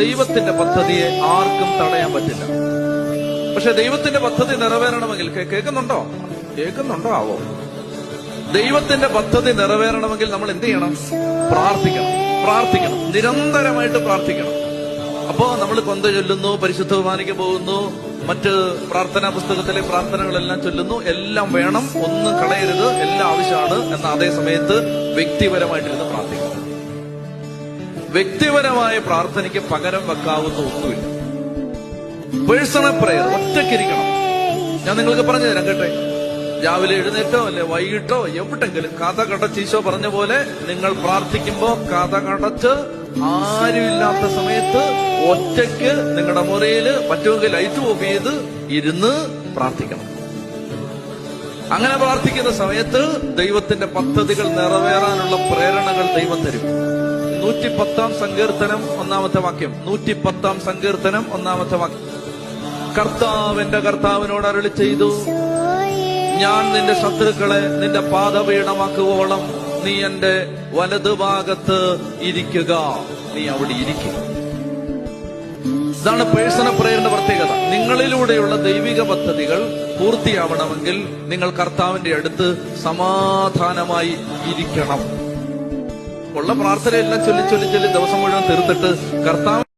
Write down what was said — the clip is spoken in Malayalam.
ദൈവത്തിന്റെ പദ്ധതിയെ ആർക്കും തടയാൻ പറ്റില്ല. പക്ഷെ ദൈവത്തിന്റെ പദ്ധതി നിറവേറണമെങ്കിൽ കേൾക്കുന്നുണ്ടോ ആവോ? ദൈവത്തിന്റെ പദ്ധതി നിറവേറണമെങ്കിൽ നമ്മൾ എന്ത് ചെയ്യണം? പ്രാർത്ഥിക്കണം, നിരന്തരമായിട്ട് പ്രാർത്ഥിക്കണം. അപ്പോ നമ്മൾ കൊന്ത ചൊല്ലുന്നു, പരിശുദ്ധ കുർബാനയ്ക്ക് പോകുന്നു, മറ്റ് പ്രാർത്ഥനാ പുസ്തകത്തിലെ പ്രാർത്ഥനകളെല്ലാം ചൊല്ലുന്നു, എല്ലാം വേണം, ഒന്നും കളയരുത്, എല്ലാം ആവശ്യമാണ്. എന്ന അതേ സമയത്ത് വ്യക്തിപരമായിട്ടിരുന്ന് പ്രാർത്ഥിക്കണം. വ്യക്തിപരമായ പ്രാർത്ഥനയ്ക്ക് പകരം വെക്കാവുന്ന ഒന്നുമില്ല. പേഴ്സണൽ പ്രയർ ഒറ്റയ്ക്കിരിക്കണം. ഞാൻ നിങ്ങൾക്ക് പറഞ്ഞു തരാം കേട്ടെ. രാവിലെ എഴുന്നേറ്റോ അല്ലെ വൈകിട്ടോ എവിടെങ്കിലും കഥ കടച്ച് ഈശോ പറഞ്ഞ പോലെ നിങ്ങൾ പ്രാർത്ഥിക്കുമ്പോ കഥ കടച്ച് ആരുമില്ലാത്ത സമയത്ത് ഒറ്റയ്ക്ക് നിങ്ങളുടെ മുറിയില് പറ്റുമെങ്കിൽ ലൈറ്റ് ഓഫ് ചെയ്ത് ഇരുന്ന് പ്രാർത്ഥിക്കണം. അങ്ങനെ പ്രാർത്ഥിക്കുന്ന സമയത്ത് ദൈവത്തിന്റെ പദ്ധതികൾ നിറവേറാനുള്ള പ്രേരണകൾ ദൈവം തരും. 110-ാം സങ്കീർത്തനം 1-ാമത്തെ വാക്യം. 110-ാം സങ്കീർത്തനം 1-ാമത്തെ വാക്യം. കർത്താവിനോട് അരുളി ചെയ്തു, ഞാൻ നിന്റെ ശത്രുക്കളെ നിന്റെ പാദപീഠമാക്കുവോളം നീ എന്റെ വലതുഭാഗത്ത് ഇരിക്കുക. നീ അവിടെ ഇരിക്കുക. ഇതാണ് പേഴ്സണൽ പ്രേയറിന്റെ പ്രത്യേകത. നിങ്ങളിലൂടെയുള്ള ദൈവിക പദ്ധതികൾ പൂർത്തിയാവണമെങ്കിൽ നിങ്ങൾ കർത്താവിന്റെ അടുത്ത് സമാധാനമായി ഇരിക്കണം. ഉള്ള പ്രാർത്ഥനയെല്ലാം ചൊല്ലി ദിവസം മുഴുവൻ തീർത്തിട്ട് കർത്താവ്